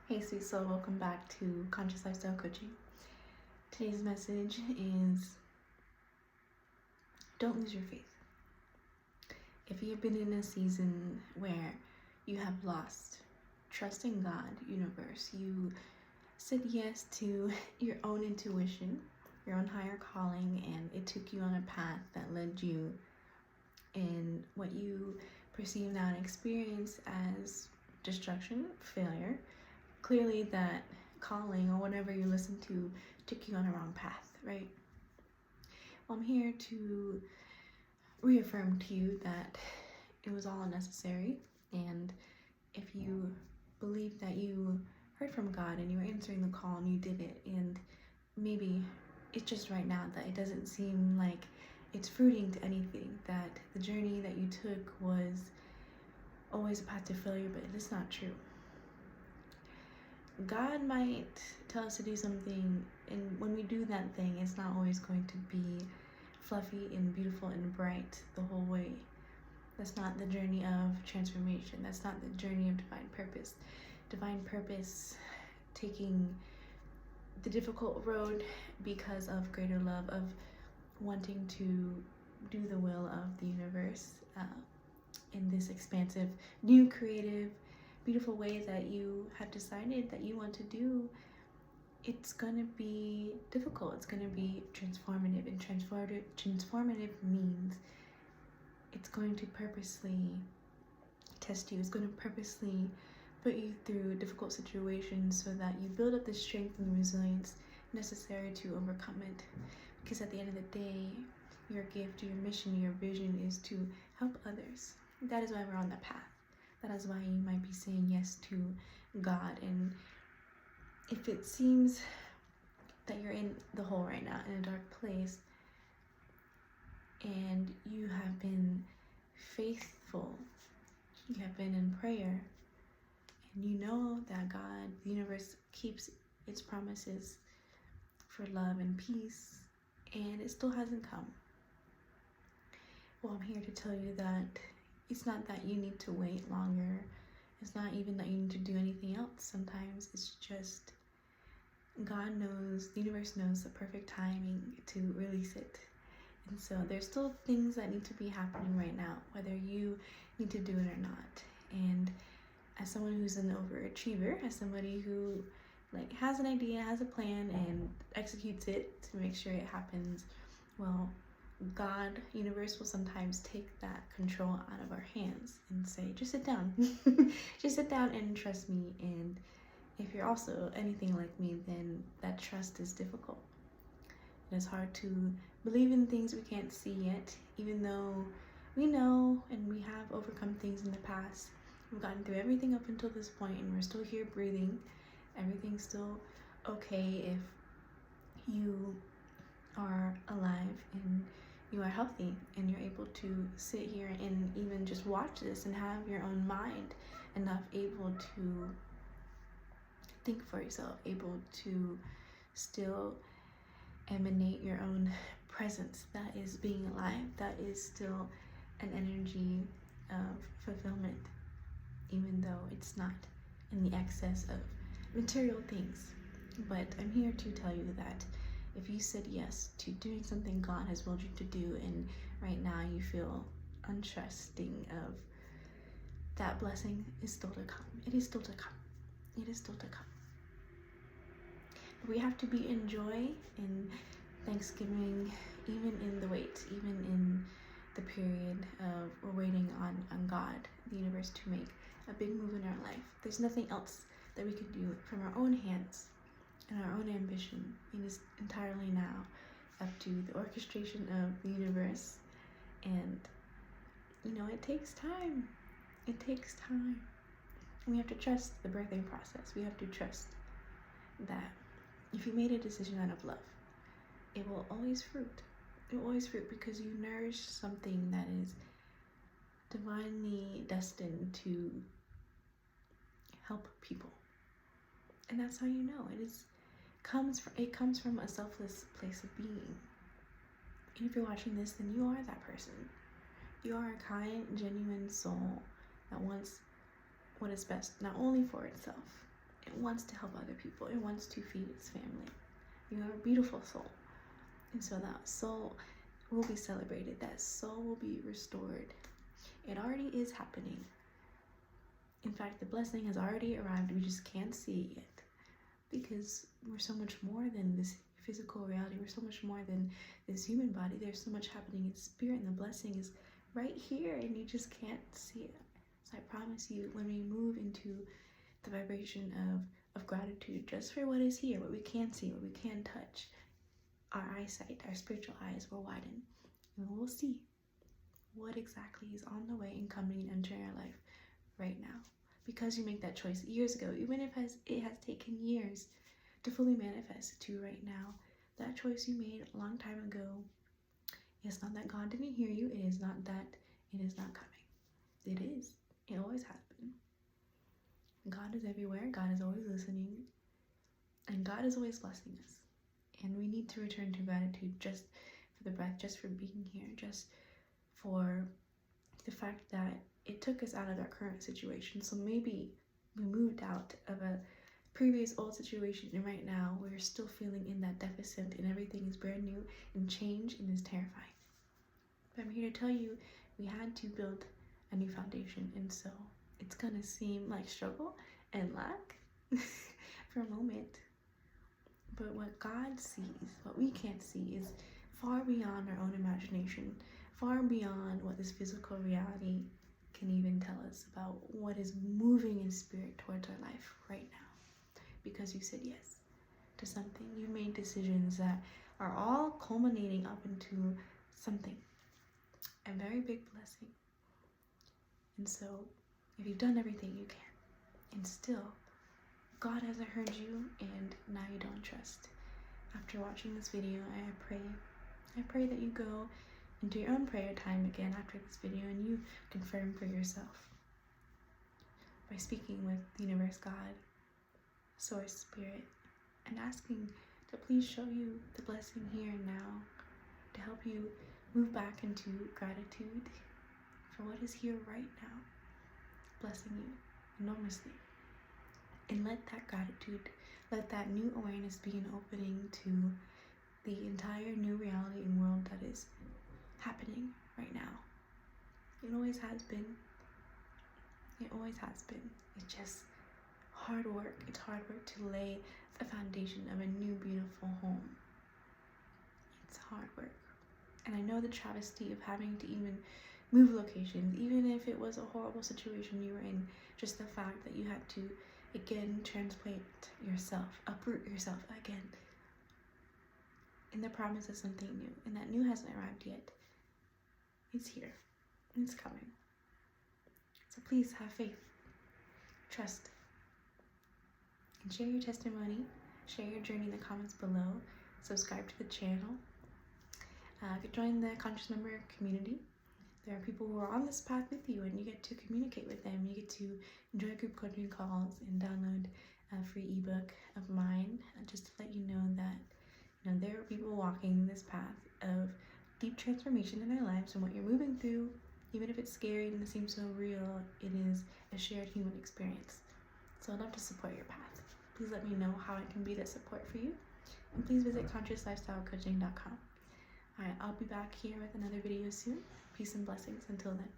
Hey sweet soul, welcome back to Conscious Lifestyle Coaching. Today's message is don't lose your faith. If you've been in a season where you have lost trust in God, universe, you said yes to your own intuition, your own higher calling, and it took you on a path that led you in what you perceive now and experience as destruction, failure. Clearly that calling or whatever you listen to took you on a wrong path, right? Well, I'm here to reaffirm to you that it was all unnecessary, and if you believe that you heard from God and you were answering the call and you did it, and maybe it's just right now that it doesn't seem like it's fruiting to anything, that the journey that you took was always a path to failure, but it is not true. God might tell us to do something, and when we do that thing, it's not always going to be fluffy and beautiful and bright the whole way. That's not the journey of transformation. That's not the journey of divine purpose. Divine purpose, taking the difficult road because of greater love, of wanting to do the will of the universe in this expansive, new, creative, beautiful way that you have decided that you want to do. It's going to be difficult. It's going to be transformative, and transformative means it's going to purposely test you. It's going to purposely put you through difficult situations so that you build up the strength and the resilience necessary to overcome it. Because at the end of the day, your gift, your mission, your vision is to help others. That is why we're on the path. That is why you might be saying yes to God. And if it seems that you're in the hole right now, in a dark place, and you have been faithful, you have been in prayer, and you know that God, the universe, keeps its promises for love and peace, and it still hasn't come. Well, I'm here to tell you that it's not that you need to wait longer. It's not even that you need to do anything else. Sometimes it's just God knows, the universe knows the perfect timing to release it. And so there's still things that need to be happening right now, whether you need to do it or not. And as someone who's an overachiever, as somebody who has an idea, has a plan, and executes it to make sure it happens, well, God, universe will sometimes take that control out of our hands and say, just sit down. Just sit down and trust me. And if you're also anything like me, then that trust is difficult. It is hard to believe in things we can't see yet, even though we know and we have overcome things in the past. We've gotten through everything up until this point, and we're still here breathing. Everything's still okay if you are alive and you are healthy and you're able to sit here and even just watch this and have your own mind enough able to think for yourself, able to still emanate your own presence. That is being alive. That is still an energy of fulfillment, even though it's not in the excess of material things. But I'm here to tell you that if you said yes to doing something God has willed you to do, and right now you feel untrusting of, that blessing is still to come. It is still to come. It is still to come. But we have to be in joy, in thanksgiving, even in the wait, even in the period of we're waiting on God, the universe, to make a big move in our life. There's nothing else that we can do from our own hands and our own ambition. It is entirely now up to the orchestration of the universe. And it takes time. It takes time. We have to trust the birthing process. We have to trust that if you made a decision out of love, it will always fruit. It will always fruit because you nourish something that is divinely destined to help people. And that's how you know. It comes from a selfless place of being. And if you're watching this, then you are that person. You are a kind, genuine soul that wants what is best, not only for itself It wants to help other people. It wants to feed its family. You have a beautiful soul. And so that soul will be celebrated. That soul will be restored. It already is happening. In fact, the blessing has already arrived. We just can't see it yet. Because we're so much more than this physical reality. We're so much more than this human body. There's so much happening in spirit, and the blessing is right here, and you just can't see it. So I promise you, when we move into the vibration of gratitude just for what is here, what we can see, what we can touch, our eyesight, our spiritual eyes will widen, and we'll see what exactly is on the way and coming and entering our life right now. Because you make that choice years ago, even if it has taken years to fully manifest to right now, that choice you made a long time ago, it's not that God didn't hear you. It is not that it is not coming. It is. It always has been. God is everywhere. God is always listening. And God is always blessing us. And we need to return to gratitude just for the breath, just for being here, just for the fact that it took us out of our current situation. So maybe we moved out of a previous old situation, and right now we're still feeling in that deficit, and everything is brand new and change and is terrifying. But I'm here to tell you, we had to build a new foundation, and so it's gonna seem like struggle and lack for a moment. But what God sees, what we can't see, is far beyond our own imagination, far beyond what this physical reality can even tell us about what is moving in spirit towards our life right now. Because you said yes to something. You made decisions that are all culminating up into something. A very big blessing. And so, if you've done everything you can, and still, God hasn't heard you, and now you don't trust. After watching this video, I pray that you go into your own prayer time again after this video, and you confirm for yourself by speaking with the universe, God, source, spirit, and asking to please show you the blessing here and now, to help you move back into gratitude for what is here right now, blessing you enormously. And let that gratitude, let that new awareness be an opening to the entire new reality and world that is happening right now. It always has been. It always has been. It's just hard work. It's hard work to lay the foundation of a new beautiful home. It's hard work. And I know the travesty of having to even move locations, even if it was a horrible situation you were in, just the fact that you had to again transplant yourself, uproot yourself again in the promise of something new. And that new hasn't arrived yet. It's here. It's coming. So please have faith, trust, and share your testimony, share your journey in the comments below, subscribe to the channel, join the Conscious Member community. There are people who are on this path with you, and you get to communicate with them. You get to enjoy group coaching calls and download a free ebook of mine, just to let you know that there are people walking this path of deep transformation in their lives, and what you're moving through, even if it's scary and it seems so real, it is a shared human experience. So I'd love to support your path. Please let me know how I can be that support for you, and please visit consciouslifestylecoaching.com. Alright, I'll be back here with another video soon. Peace and blessings until then.